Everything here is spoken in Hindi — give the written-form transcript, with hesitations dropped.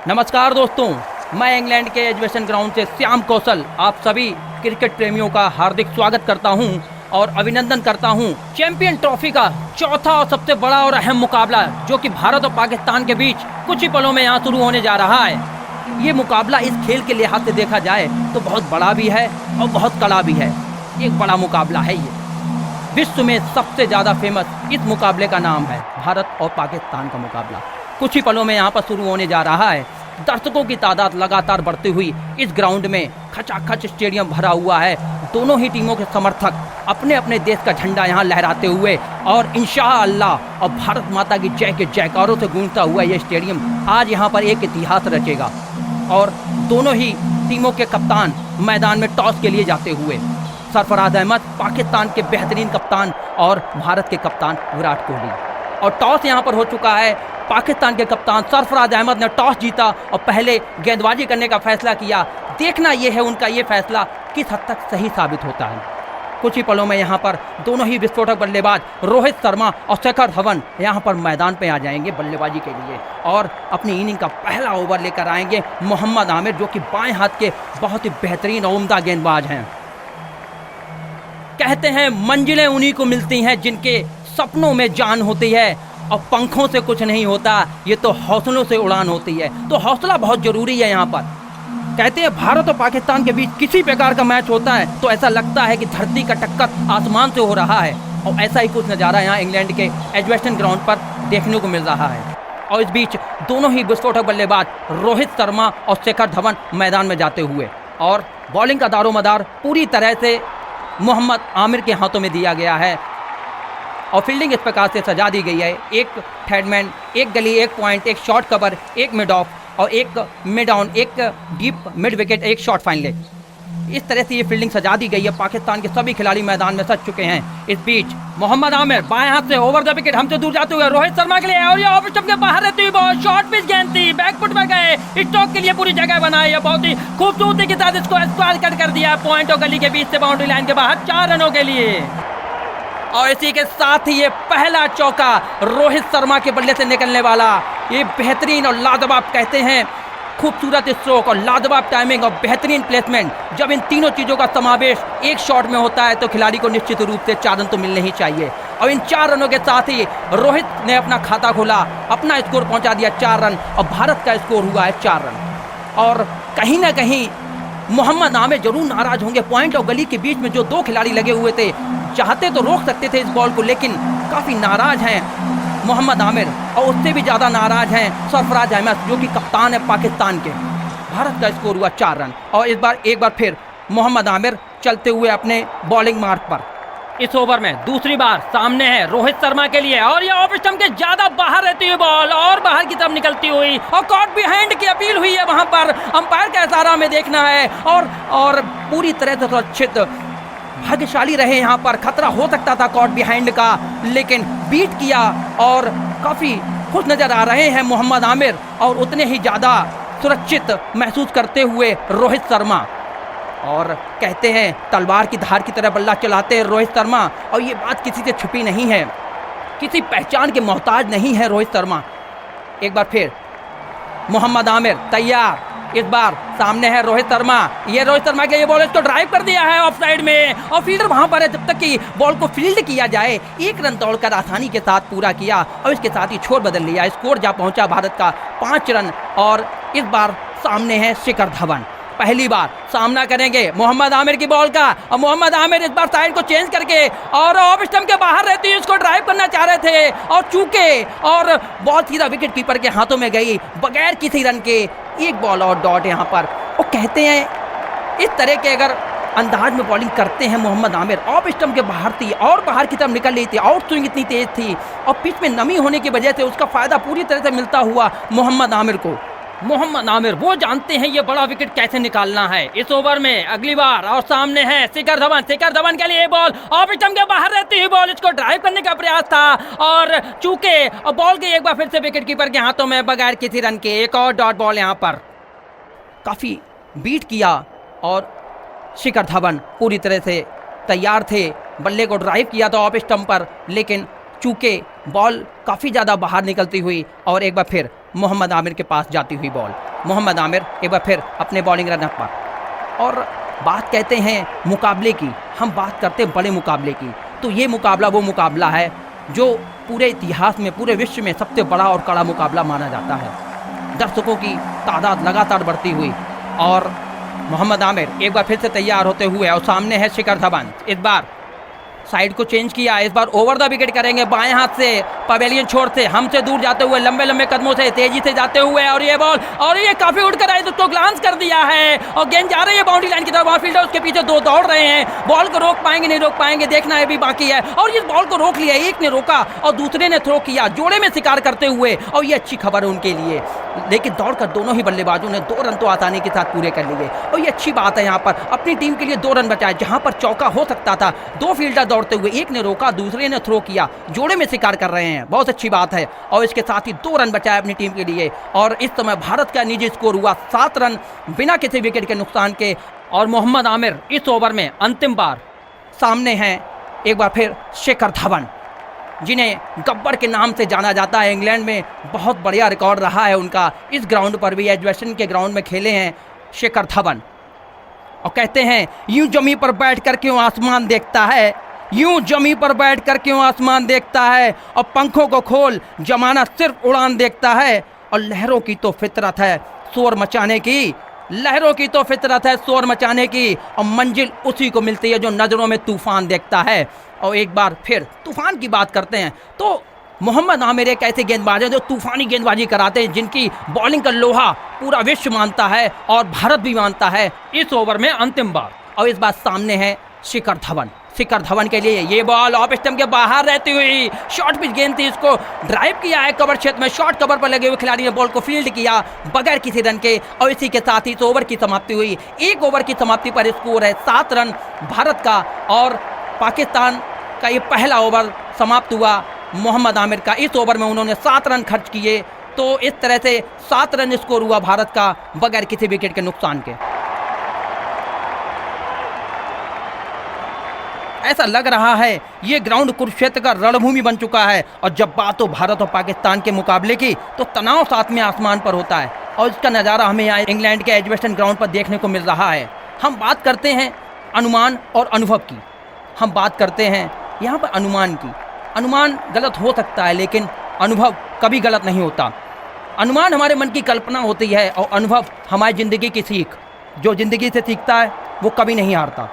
नमस्कार दोस्तों, मैं इंग्लैंड के एजुकेशन ग्राउंड से श्याम कौशल आप सभी क्रिकेट प्रेमियों का हार्दिक स्वागत करता हूं और अभिनंदन करता हूं चैंपियन ट्रॉफी का चौथा और सबसे बड़ा और अहम मुकाबला जो कि भारत और पाकिस्तान के बीच कुछ ही पलों में यहाँ शुरू होने जा रहा है। ये मुकाबला इस खेल के लिहाज से देखा जाए तो बहुत बड़ा भी है और बहुत कड़ा भी है। एक बड़ा मुकाबला है ये। विश्व में सबसे ज़्यादा फेमस इस मुकाबले का नाम है भारत और पाकिस्तान का मुकाबला। कुछ ही पलों में यहाँ पर शुरू होने जा रहा है। दर्शकों की तादाद लगातार बढ़ती हुई इस ग्राउंड में खचाखच स्टेडियम भरा हुआ है। दोनों ही टीमों के समर्थक अपने अपने देश का झंडा यहाँ लहराते हुए और इंशाअल्लाह और भारत माता की जय के जयकारों से गूंजता हुआ ये स्टेडियम आज यहाँ पर एक इतिहास रचेगा। और दोनों ही टीमों के कप्तान मैदान में टॉस के लिए जाते हुए, सरफराज अहमद पाकिस्तान के बेहतरीन कप्तान और भारत के कप्तान विराट कोहली। और टॉस यहाँ पर हो चुका है। पाकिस्तान के कप्तान सरफराज अहमद ने टॉस जीता और पहले गेंदबाजी करने का फैसला किया। देखना यह है उनका ये फैसला किस हद तक सही साबित होता है। कुछ ही पलों में यहाँ पर दोनों ही विस्फोटक बल्लेबाज रोहित शर्मा और शिखर धवन यहाँ पर मैदान पे आ जाएंगे बल्लेबाजी के लिए और अपनी इनिंग का पहला ओवर लेकर आएंगे मोहम्मद आमिर, जो कि बाएं हाथ के बहुत ही बेहतरीन और उम्दा गेंदबाज हैं। कहते हैं मंजिलें उन्हीं को मिलती हैं जिनके सपनों में जान होती है और पंखों से कुछ नहीं होता, ये तो हौसलों से उड़ान होती है। तो हौसला बहुत जरूरी है यहाँ पर। कहते हैं भारत और पाकिस्तान के बीच किसी प्रकार का मैच होता है तो ऐसा लगता है कि धरती का टक्कर आसमान से हो रहा है और ऐसा ही कुछ नज़ारा यहाँ इंग्लैंड के एजुकेशन ग्राउंड पर देखने को मिल रहा है। और इस बीच दोनों ही विस्फोटक बल्लेबाज रोहित शर्मा और शिखर धवन मैदान में जाते हुए और बॉलिंग का दारोमदार पूरी तरह से मोहम्मद आमिर के हाथों में दिया गया है और फील्डिंग इस प्रकार से सजा दी गई है। एक थर्डमैन, एक गली, एक पॉइंट, एक शॉर्ट कवर, एक मिड ऑफ और एक मिड ऑन, एक डीप मिड विकेट, एक शॉर्ट फाइन लेग। इस तरह से ये फील्डिंग सजा दी गई है। पाकिस्तान के सभी खिलाड़ी मैदान में सज चुके हैं। इस बीच मोहम्मद आमिर बाएं हाथ से ओवर द विकेट हमसे दूर जाते हुए रोहित शर्मा के लिए और ये ऑफ स्टंप के बाहर रहती हुई बॉल शॉर्ट पिच गेंद थी, बैकफुट में गए, स्ट्रोक के लिए पूरी जगह बनाई है। बहुत ही खूबसूरती के साथ इसको स्क्वायर कट कर दिया पॉइंट और गली के बीच से बाउंड्री लाइन के बाहर 4 रनों के लिए। और इसी के साथ ही ये पहला चौका रोहित शर्मा के बल्ले से निकलने वाला, ये बेहतरीन और लाजवाब, कहते हैं खूबसूरत स्ट्रोक और लाजवाब टाइमिंग और बेहतरीन प्लेसमेंट। जब इन तीनों चीज़ों का समावेश एक शॉट में होता है तो खिलाड़ी को निश्चित रूप से 4 रन तो मिलने ही चाहिए। और इन 4 रनों के साथ ही रोहित ने अपना खाता खोला, अपना स्कोर पहुंचा दिया 4 रन और भारत का स्कोर हुआ है 4 रन। और कहीं ना कहीं मोहम्मद आमिर जरूर नाराज होंगे। पॉइंट और गली के बीच में जो 2 खिलाड़ी लगे हुए थे, चाहते तो रोक सकते थे इस बॉल को, लेकिन काफ़ी नाराज हैं मोहम्मद आमिर और उससे भी ज़्यादा नाराज हैं सरफराज अहमद, जो कि कप्तान है पाकिस्तान के। भारत का स्कोर हुआ 4 रन और एक बार फिर मोहम्मद आमिर चलते हुए अपने बॉलिंग मार्ग पर। इस ओवर में दूसरी बार सामने है रोहित शर्मा के लिए और ये ऑफ स्टंप के ज्यादा बाहर रहती हुई बॉल और बाहर की तरफ निकलती हुई और कॉट बिहाइंड की अपील हुई है। वहां पर अंपायर का इशारा में देखना है और पूरी तरह से सुरक्षित, भाग्यशाली रहे। यहाँ पर खतरा हो सकता था कॉट बिहाइंड का, लेकिन बीट किया और काफ़ी खुश नज़र आ रहे हैं मोहम्मद आमिर और उतने ही ज़्यादा सुरक्षित महसूस करते हुए रोहित शर्मा। और कहते हैं तलवार की धार की तरह बल्ला चलाते हैं रोहित शर्मा और ये बात किसी से छुपी नहीं है, किसी पहचान के मोहताज नहीं है रोहित शर्मा। एक बार फिर मोहम्मद आमिर तैयार, इस बार सामने है रोहित शर्मा। ये रोहित शर्मा के ये बॉल इसको ड्राइव कर दिया है ऑफ साइड में और फील्डर वहां पर है। जब तक कि बॉल को फील्ड किया जाए, 1 रन दौड़कर आसानी के साथ पूरा किया और इसके साथ ही छोर बदल लिया। स्कोर जा पहुंचा भारत का 5 रन और इस बार सामने है शिखर धवन। पहली बार सामना करेंगे मोहम्मद आमिर की बॉल का और मोहम्मद आमिर इस बार साइड को चेंज करके और ऑफ स्टंप के बाहर रहती है इसको ड्राइव करना चाह रहे थे और चूके और बॉल सीधा विकेट कीपर के हाथों में गई बगैर किसी रन के। 1 बॉल और डॉट यहाँ पर। और कहते हैं इस तरह के अगर अंदाज में बॉलिंग करते हैं मोहम्मद आमिर, ऑफ स्टंप के बाहर थी और बाहर की तरफ निकल रही थी, आउट स्विंग इतनी तेज थी और पिच में नमी होने की वजह से उसका फायदा पूरी तरह से मिलता हुआ मोहम्मद आमिर को। मोहम्मद आमिर वो जानते हैं ये बड़ा विकेट कैसे निकालना है इस ओवर में। अगली बार और सामने है शिखर धवन। शिखर धवन के लिए बॉल ऑफ स्टंप के बाहर रहती हुई बॉल, इसको ड्राइव करने का प्रयास था और चूके और बॉल के एक बार फिर से विकेट कीपर के हाथों में बगैर किसी रन के। एक और डॉट बॉल यहाँ पर। काफ़ी बीट किया और शिखर धवन पूरी तरह से तैयार थे, बल्ले को ड्राइव किया था ऑफ स्टंप पर, लेकिन चूके बॉल काफ़ी ज़्यादा बाहर निकलती हुई और एक बार फिर मोहम्मद आमिर के पास जाती हुई बॉल। मोहम्मद आमिर एक बार फिर अपने बॉलिंग रन पर। और बात कहते हैं मुकाबले की, हम बात करते हैं बड़े मुकाबले की, तो ये मुकाबला वो मुकाबला है जो पूरे इतिहास में, पूरे विश्व में सबसे बड़ा और कड़ा मुकाबला माना जाता है। दर्शकों की तादाद लगातार बढ़ती हुई और मोहम्मद आमिर एक बार फिर से तैयार होते हुए और सामने है शिखर धवन। इस बार साइड को चेंज किया, इस बार ओवर द विकेट करेंगे बाएं हाथ से, पवेलियन छोड़ते हमसे दूर जाते हुए, लंबे लंबे कदमों से तेजी से जाते हुए, और ये बॉल और ये काफी उड़कर आए तो ग्लांस कर दिया है और गेंद जा रही है बाउंड्री लाइन की तरफ। ऑफील्डर उसके पीछे दो दौड़ रहे हैं, बॉल को रोक पाएंगे नहीं रोक पाएंगे देखना है भी बाकी है। और इस बॉल को रोक लिया, एक ने रोका और दूसरे ने थ्रो किया, जोड़े में शिकार करते हुए, और ये अच्छी खबर है उनके लिए। लेकिन दौड़कर दोनों ही बल्लेबाजों ने 2 रन तो आसानी के साथ पूरे कर लिए और ये अच्छी बात है यहाँ पर अपनी टीम के लिए 2 रन बचाए। जहाँ पर चौका हो सकता था, 2 फील्डर दौड़ते हुए, एक ने रोका दूसरे ने थ्रो किया, जोड़े में शिकार कर रहे हैं, बहुत अच्छी बात है। और इसके साथ ही 2 रन बचाए अपनी टीम के लिए। और इस समय भारत का निजी स्कोर हुआ 7 रन बिना किसी विकेट के नुकसान के। और मोहम्मद आमिर इस ओवर में अंतिम बार सामने हैं एक बार फिर शिखर धवन, जिन्हें गब्बर के नाम से जाना जाता है। इंग्लैंड में बहुत बढ़िया रिकॉर्ड रहा है उनका, इस ग्राउंड पर भी एजवेस्टन के ग्राउंड में खेले हैं शिखर धवन। और कहते हैं यूं जमी पर बैठ कर क्यों आसमान देखता है, यूं जमी पर बैठ कर क्यों आसमान देखता है, और पंखों को खोल जमाना सिर्फ उड़ान देखता है। और लहरों की तो फितरत है शोर मचाने की, लहरों की तो फितरत है शोर मचाने की, और मंजिल उसी को मिलती है जो नज़रों में तूफान देखता है। और एक बार फिर तूफान की बात करते हैं तो मोहम्मद आमिर एक ऐसे गेंदबाज हैं जो तूफानी गेंदबाजी कराते हैं, जिनकी बॉलिंग का लोहा पूरा विश्व मानता है और भारत भी मानता है। इस ओवर में अंतिम बार और इस बार सामने है शिखर धवन। शिखर धवन के लिए ये बॉल ऑफ स्टंप के बाहर रहती हुई शॉर्ट पिच गेंद थी, इसको ड्राइव किया है कवर क्षेत्र में, शॉर्ट कवर पर लगे हुए खिलाड़ी ने बॉल को फील्ड किया बगैर किसी रन के। और इसी के साथ ही इस ओवर की समाप्ति हुई। 1 ओवर की समाप्ति पर स्कोर है 7 रन भारत का, और पाकिस्तान का ये पहला ओवर समाप्त हुआ मोहम्मद आमिर का। इस ओवर में उन्होंने 7 रन खर्च किए, तो इस तरह से 7 रन स्कोर हुआ भारत का बगैर किसी विकेट के नुकसान के। ऐसा लग रहा है ये ग्राउंड कुरुक्षेत्र का रणभूमि बन चुका है। और जब बात हो भारत और पाकिस्तान के मुकाबले की तो तनाव साथ में आसमान पर होता है, और इसका नज़ारा हमें यहाँ इंग्लैंड के एजवेस्टन ग्राउंड पर देखने को मिल रहा है। हम बात करते हैं अनुमान और अनुभव की, हम बात करते हैं यहाँ पर अनुमान की। अनुमान गलत हो सकता है लेकिन अनुभव कभी गलत नहीं होता। अनुमान हमारे मन की कल्पना होती है और अनुभव हमारी ज़िंदगी की सीख, जो ज़िंदगी से सीखता है वो कभी नहीं हारता।